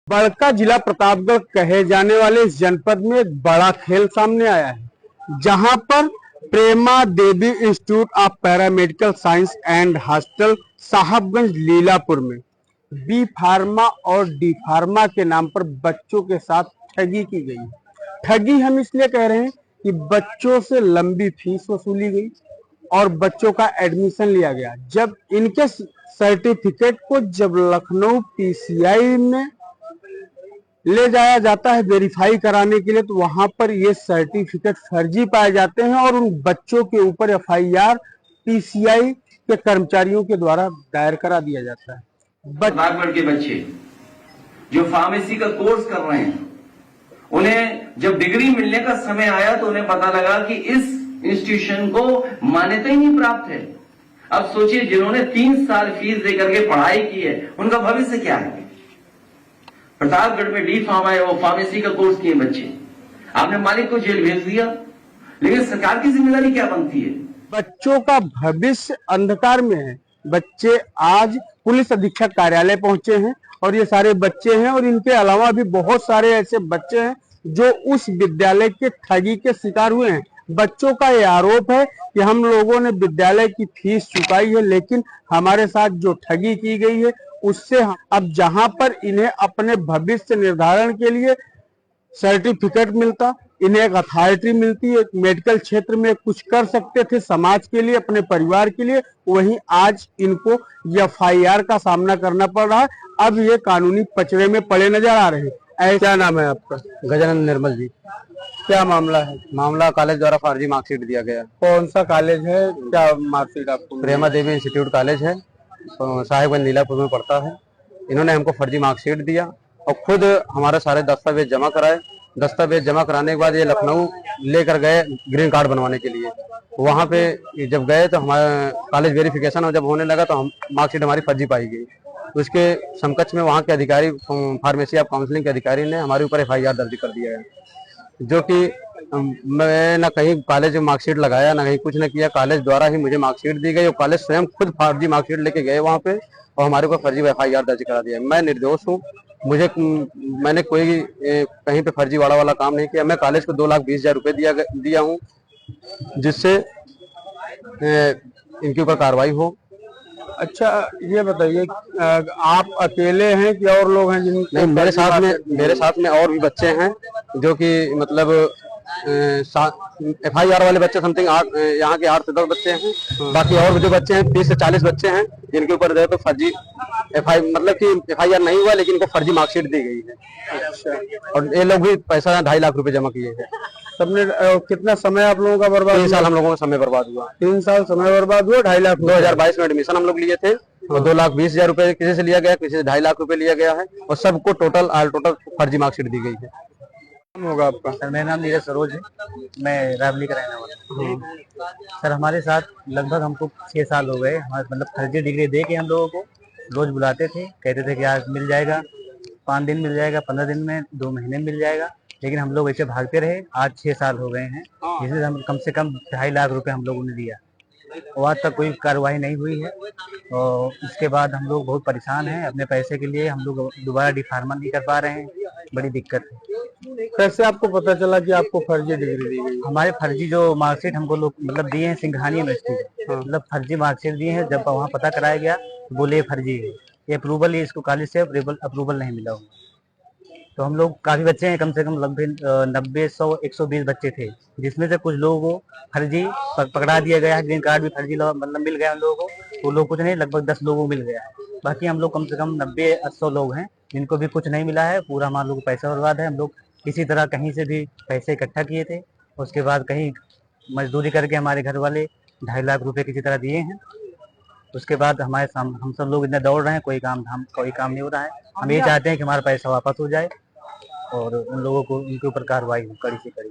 बड़का जिला प्रतापगढ़ कहे जाने वाले इस जनपद में एक बड़ा खेल सामने आया है, जहां पर Prema Devi institute of paramedical science and hostel Sahabganj Lilapur में बी फार्मा और डी फार्मा के नाम पर बच्चों के साथ ठगी की गई। ठगी हम इसलिए कह रहे हैं कि बच्चों से लंबी फीस वसूली गई और बच्चों का एडमिशन लिया गया। जब इनके सर्टिफिकेट को जब लखनऊ पीसीआई में ले जाया जाता है वेरीफाई कराने के लिए, तो वहां पर ये सर्टिफिकेट फर्जी पाए जाते हैं और उन बच्चों के ऊपर एफआईआर पीसीआई के कर्मचारियों के द्वारा दायर करा दिया जाता है। प्रतापगढ़ के बच्चे जो फार्मेसी का कोर्स कर रहे हैं, उन्हें जब डिग्री मिलने का समय आया तो उन्हें पता लगा कि इस इंस्टीट्यूशन को मान्यता ही नहीं प्राप्त है। अब सोचिए, जिन्होंने 3 साल फीस देकर के पढ़ाई की है, उनका भविष्य क्या है। प्रतापगढ़ में डी फार्मा है, वो फार्मेसी का कोर्स किए बच्चे, आपने मालिक को जेल भेज दिया, लेकिन सरकार की जिम्मेदारी क्या बनती है। बच्चों का भविष्य अंधकार में है। बच्चे आज पुलिस अधीक्षक कार्यालय पहुंचे हैं और ये सारे बच्चे हैं और इनके अलावा भी बहुत सारे ऐसे बच्चे हैं जो उस विद्यालय के ठगी के शिकार हुए हैं। बच्चों का ये आरोप है कि हम लोगों ने विद्यालय की फीस चुकाई है, लेकिन हमारे साथ जो ठगी की गई है उससे अब जहां पर इन्हें अपने भविष्य निर्धारण के लिए सर्टिफिकेट मिलता, इन्हें एक अथॉरिटी मिलती है, मेडिकल क्षेत्र में कुछ कर सकते थे समाज के लिए, अपने परिवार के लिए, वहीं आज इनको एफआईआर का सामना करना पड़ रहा है। अब ये कानूनी पचड़े में पड़े नजर आ रहे हैं। क्या नाम है आपका? गजानंद निर्मल जी। क्या मामला है? मामला कॉलेज द्वारा फर्जी मार्कशीट दिया गया। कौन सा कॉलेज है? क्या मार्कशीट आपको? प्रेमा देवी इंस्टीट्यूट कॉलेज है, साहिबगंज लीलापुर में पड़ता है। इन्होंने हमको फर्जी मार्कशीट दिया और खुद हमारे सारे दस्तावेज जमा कराए। दस्तावेज जमा कराने के बाद ये लखनऊ लेकर गए ग्रीन कार्ड बनवाने के लिए। वहाँ पे जब गए तो हमारा कॉलेज वेरिफिकेशन और जब होने लगा तो हम मार्कशीट हमारी फर्जी पाई गई। उसके समकक्ष में वहाँ के अधिकारी, फार्मेसी ऑफ काउंसलिंग के अधिकारी ने हमारे ऊपर एफआईआर दर्ज कर दिया है, जो कि मैं ना कहीं कॉलेज में मार्कशीट लगाया, ना कहीं कुछ न किया। कॉलेज द्वारा ही मुझे मार्कशीट दी गई और कॉलेज स्वयं खुद फर्जी मार्कशीट लेके गए वहाँ पे और हमारे ऊपर फर्जी एफआईआर दर्ज करा दिया। मैं निर्दोष हूँ, मैंने कोई कहीं पे फर्जी वाला काम नहीं किया। मैं कॉलेज को 2,20,000 रुपए दिया हूँ, जिससे इनके ऊपर कार्रवाई हो। अच्छा, ये बताइए, आप अकेले हैं कि और लोग हैं? नहीं, मेरे साथ में और भी बच्चे हैं, जो कि मतलब एफआईआर वाले बच्चे समथिंग यहाँ के 8 से 10 बच्चे हैं। बाकी और जो बच्चे हैं 30 से 40 बच्चे हैं, जिनके ऊपर तो फर्जी मतलब कि एफआईआर नहीं हुआ, लेकिन इनको फर्जी मार्कशीट दी गई है। अच्छा। और ये लोग भी पैसा 2.5 लाख रुपए जमा किए हैं। सबने कितना समय आप लोगों का बर्बाद? 3 साल हम लोगों का समय बर्बाद हुआ। 3 साल समय बर्बाद हुआ। 2.5 लाख 2022 में एडमिशन हम लोग लिए थे और 2,20,000 रुपए किसी से लिया गया, किसी से 2.5 लाख रुपए लिया गया है और सबको टोटल फर्जी मार्कशीट दी गई है। होगा आपका? सर, मेरा नाम नीरज सरोज है, मैं रावली का रहने वाला हूँ। सर, हमारे साथ लगभग हमको 6 साल हो गए। हमारे मतलब फर्जी डिग्री दे के हम लोगों को रोज बुलाते थे, कहते थे कि आज मिल जाएगा, 5 दिन मिल जाएगा, 15 दिन में, 2 महीने में मिल जाएगा, लेकिन हम लोग ऐसे भागते रहे। आज 6 साल हो गए हैं, जिसमें हम कम से कम 2.5 लाख रुपए हम लोगों ने दिया और आज तक कोई कार्रवाई नहीं हुई है। और इसके बाद हम लोग बहुत परेशान हैं अपने पैसे के लिए। हम लोग दोबारा डी फार्मा नहीं कर पा रहे हैं, बड़ी दिक्कत है। कैसे आपको पता चला कि आपको फर्जी डिग्री दी गई? हमारे फर्जी जो मार्कशीट हमको लोग मतलब दिए हैं सिंघानी यूनिवर्सिटी, मतलब फर्जी मार्कशीट दिए हैं। जब वहाँ पता कराया गया तो बोले ये फर्जी है, ये अप्रूवल ही इसको कॉलेज से अप्रूवल नहीं मिला हुआ। तो हम लोग काफी बच्चे हैं, कम से कम लगभग 90-100-120 बच्चे थे, जिसमें से कुछ लोगों को फर्जी पकड़ा दिया गया है। ग्रीन कार्ड भी फर्जी मतलब मिल गया हम लोगों को। वो लोग कुछ नहीं, लगभग 10 लोगों को मिल गया है। बाकी हम लोग कम से कम 90-100 लोग हैं जिनको भी कुछ नहीं मिला है। पूरा हमारे लोग पैसा बर्बाद है। हम लोग किसी तरह कहीं से भी पैसे इकट्ठा किए थे, उसके बाद कहीं मजदूरी करके हमारे घर वाले 2.5 लाख रुपए किसी तरह दिए हैं। उसके बाद हम सब लोग इतने दौड़ रहे हैं, कोई काम नहीं हो रहा है। हम ये चाहते हैं कि हमारा पैसा वापस हो जाए और उन लोगों को उनके ऊपर कार्रवाई कड़ी से कड़ी।